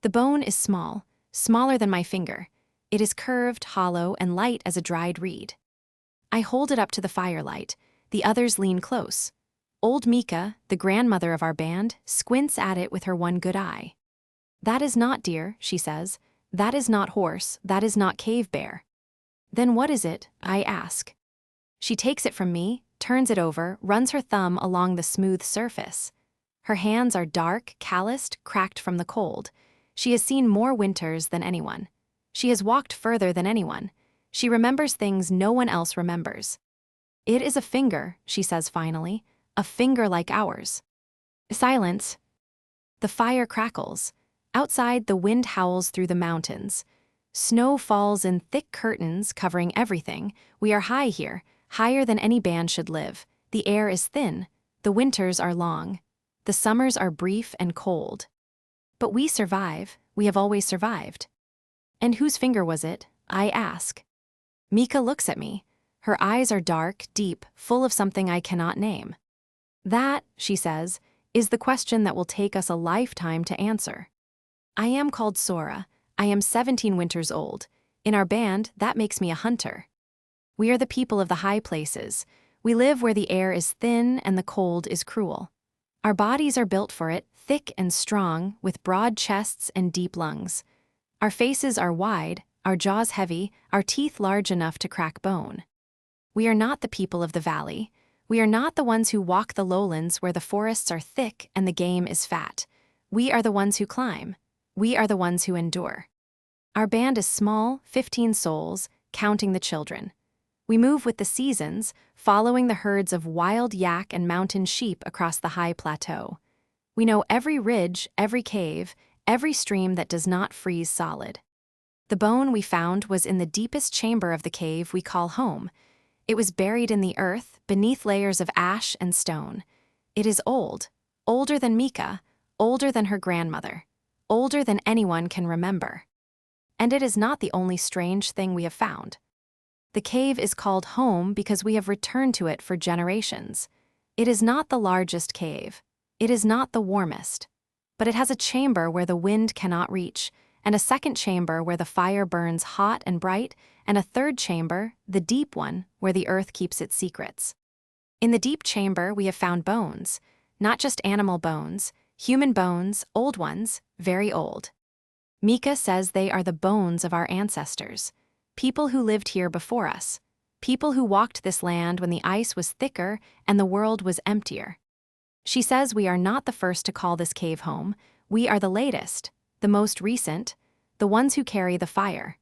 The bone is small, smaller than my finger. It is curved, hollow, and light as a dried reed. I hold it up to the firelight. The others lean close. Old Mika, the grandmother of our band, squints at it with her one good eye. "That is not deer," she says. "That is not horse, that is not cave bear." "Then what is it?" I ask. She takes it from me, turns it over, runs her thumb along the smooth surface. Her hands are dark, calloused, cracked from the cold. She has seen more winters than anyone. She has walked further than anyone. She remembers things no one else remembers. "It is a finger," she says finally, "a finger like ours." Silence. The fire crackles. Outside, the wind howls through the mountains. Snow falls in thick curtains covering everything. We are high here, higher than any band should live. The air is thin. The winters are long. The summers are brief and cold. But we survive. We have always survived. "And whose finger was it?" I ask. Mika looks at me. Her eyes are dark, deep, full of something I cannot name. "That," she says, "is the question that will take us a lifetime to answer." I am called Sora. I am 17 winters old. In our band, that makes me a hunter. We are the people of the high places. We live where the air is thin and the cold is cruel. Our bodies are built for it, thick and strong, with broad chests and deep lungs. Our faces are wide, our jaws heavy, our teeth large enough to crack bone. We are not the people of the valley. We are not the ones who walk the lowlands where the forests are thick and the game is fat. We are the ones who climb. We are the ones who endure. Our band is small, 15 souls, counting the children. We move with the seasons, following the herds of wild yak and mountain sheep across the high plateau. We know every ridge, every cave, every stream that does not freeze solid. The bone we found was in the deepest chamber of the cave we call home. It was buried in the earth, beneath layers of ash and stone. It is old, older than Mika, older than her grandmother, older than anyone can remember. And it is not the only strange thing we have found. The cave is called home because we have returned to it for generations. It is not the largest cave. It is not the warmest. But it has a chamber where the wind cannot reach, and a second chamber where the fire burns hot and bright, and a third chamber, the deep one, where the earth keeps its secrets. In the deep chamber, we have found bones, not just animal bones, human bones, old ones, very old. Mika says they are the bones of our ancestors, people who lived here before us, people who walked this land when the ice was thicker and the world was emptier. She says we are not the first to call this cave home, we are the latest, the most recent, the ones who carry the fire.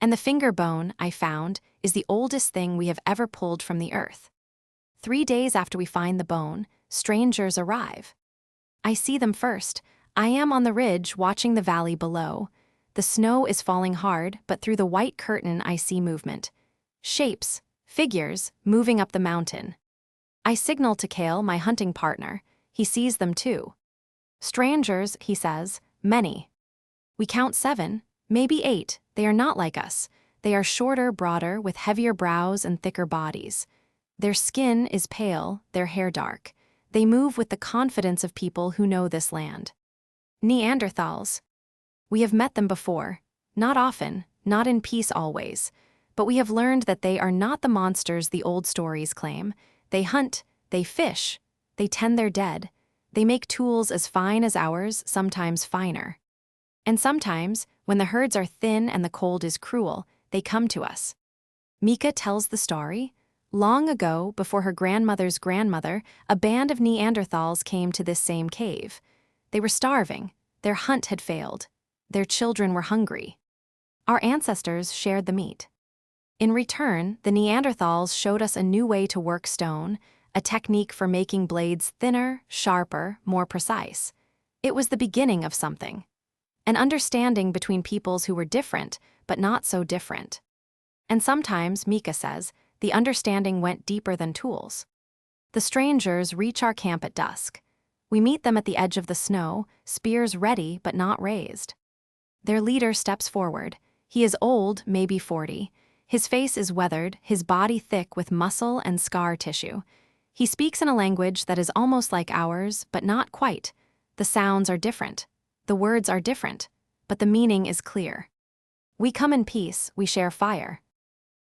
And the finger bone, I found, is the oldest thing we have ever pulled from the earth. 3 days after we find the bone, strangers arrive. I see them first. I am on the ridge watching the valley below. The snow is falling hard, but through the white curtain I see movement. Shapes, figures, moving up the mountain. I signal to Kale, my hunting partner. He sees them too. "Strangers," he says, "many." We count 7, maybe 8. They are not like us. They are shorter, broader, with heavier brows and thicker bodies. Their skin is pale, their hair dark. They move with the confidence of people who know this land. Neanderthals. We have met them before. Not often, not in peace always. But we have learned that they are not the monsters the old stories claim. They hunt, they fish, they tend their dead. They make tools as fine as ours, sometimes finer. And sometimes, when the herds are thin and the cold is cruel, they come to us. Mika tells the story. Long ago, before her grandmother's grandmother, a band of Neanderthals came to this same cave. They were starving. Their hunt had failed. Their children were hungry. Our ancestors shared the meat. In return, the Neanderthals showed us a new way to work stone, a technique for making blades thinner, sharper, more precise. It was the beginning of something. An understanding between peoples who were different, but not so different. And sometimes, Mika says, the understanding went deeper than tools. The strangers reach our camp at dusk. We meet them at the edge of the snow, spears ready but not raised. Their leader steps forward. He is old, maybe 40. His face is weathered, his body thick with muscle and scar tissue. He speaks in a language that is almost like ours, but not quite. The sounds are different. The words are different. but the meaning is clear. We come in peace, we share fire.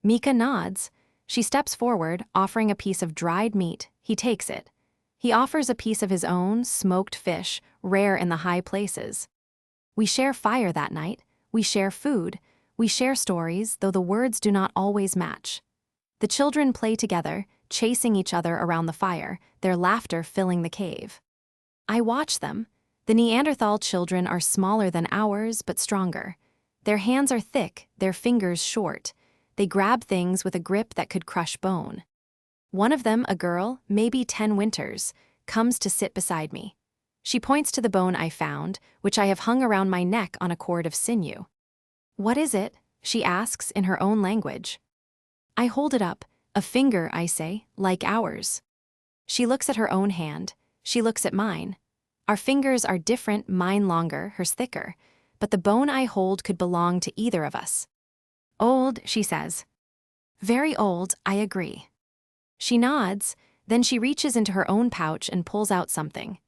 Mika nods. She steps forward, offering a piece of dried meat. He takes it. He offers a piece of his own, smoked fish, rare in the high places. We share fire that night. We share food. We share stories, though the words do not always match. The children play together, chasing each other around the fire, their laughter filling the cave. I watch them. The Neanderthal children are smaller than ours, but stronger. Their hands are thick, their fingers short. They grab things with a grip that could crush bone. One of them, a girl, maybe 10 winters, comes to sit beside me. She points to the bone I found, which I have hung around my neck on a cord of sinew. "What is it?" she asks in her own language. I hold it up. "A finger," I say, "like ours." She looks at her own hand. She looks at mine. Our fingers are different, mine longer, hers thicker, but the bone I hold could belong to either of us. "Old," she says. "Very old," I agree. She nods, then she reaches into her own pouch and pulls out something.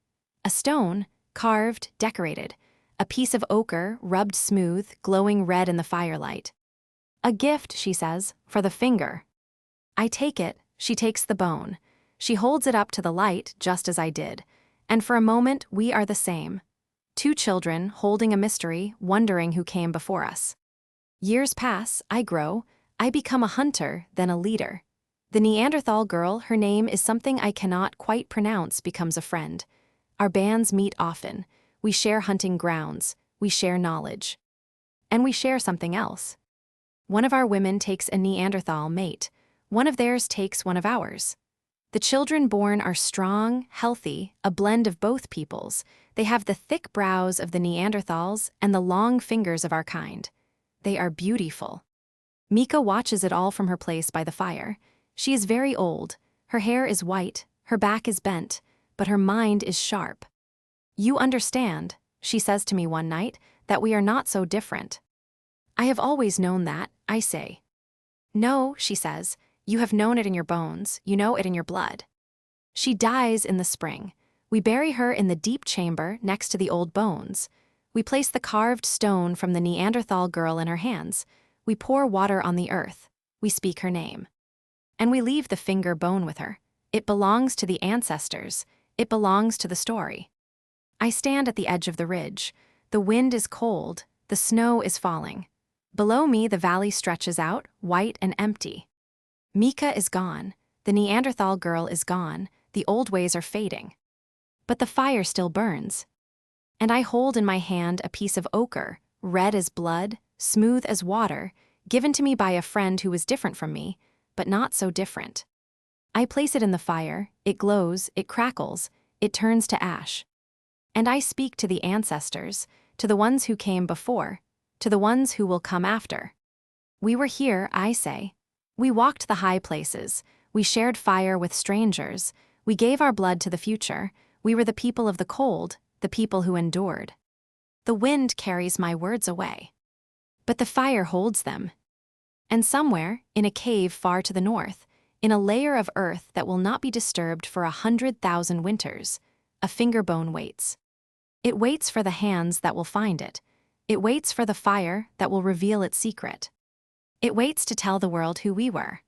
A stone, carved, decorated. A piece of ochre, rubbed smooth, glowing red in the firelight. "A gift," she says, "for the finger." I take it. She takes the bone. She holds it up to the light, just as I did. And for a moment, we are the same. Two children, holding a mystery, wondering who came before us. Years pass, I grow. I become a hunter, then a leader. The Neanderthal girl, her name is something I cannot quite pronounce, becomes a friend. Our bands meet often. We share hunting grounds. We share knowledge. And we share something else. One of our women takes a Neanderthal mate. One of theirs takes one of ours. The children born are strong, healthy, a blend of both peoples. They have the thick brows of the Neanderthals and the long fingers of our kind. They are beautiful. Mika watches it all from her place by the fire. She is very old. Her hair is white, her back is bent, but her mind is sharp. "You understand," she says to me one night, "that we are not so different." "I have always known that," I say. "No," she says, "you have known it in your bones, you know it in your blood." She dies in the spring. We bury her in the deep chamber next to the old bones. We place the carved stone from the Neanderthal girl in her hands. We pour water on the earth. We speak her name. And we leave the finger bone with her. It belongs to the ancestors. It belongs to the story. I stand at the edge of the ridge. The wind is cold. The snow is falling. Below me, the valley stretches out, white and empty. Mika is gone. The Neanderthal girl is gone. The old ways are fading. But the fire still burns. And I hold in my hand a piece of ochre, red as blood, smooth as water, given to me by a friend who was different from me, but not so different. I place it in the fire. It glows, it crackles, it turns to ash. And I speak to the ancestors, to the ones who came before, to the ones who will come after. We were here, I say. We walked the high places. We shared fire with strangers. We gave our blood to the future. We were the people of the cold, the people who endured. The wind carries my words away. But the fire holds them. And somewhere, in a cave far to the north, in a layer of earth that will not be disturbed for 100,000 winters, a finger bone waits. It waits for the hands that will find it. It waits for the fire that will reveal its secret. It waits to tell the world who we were.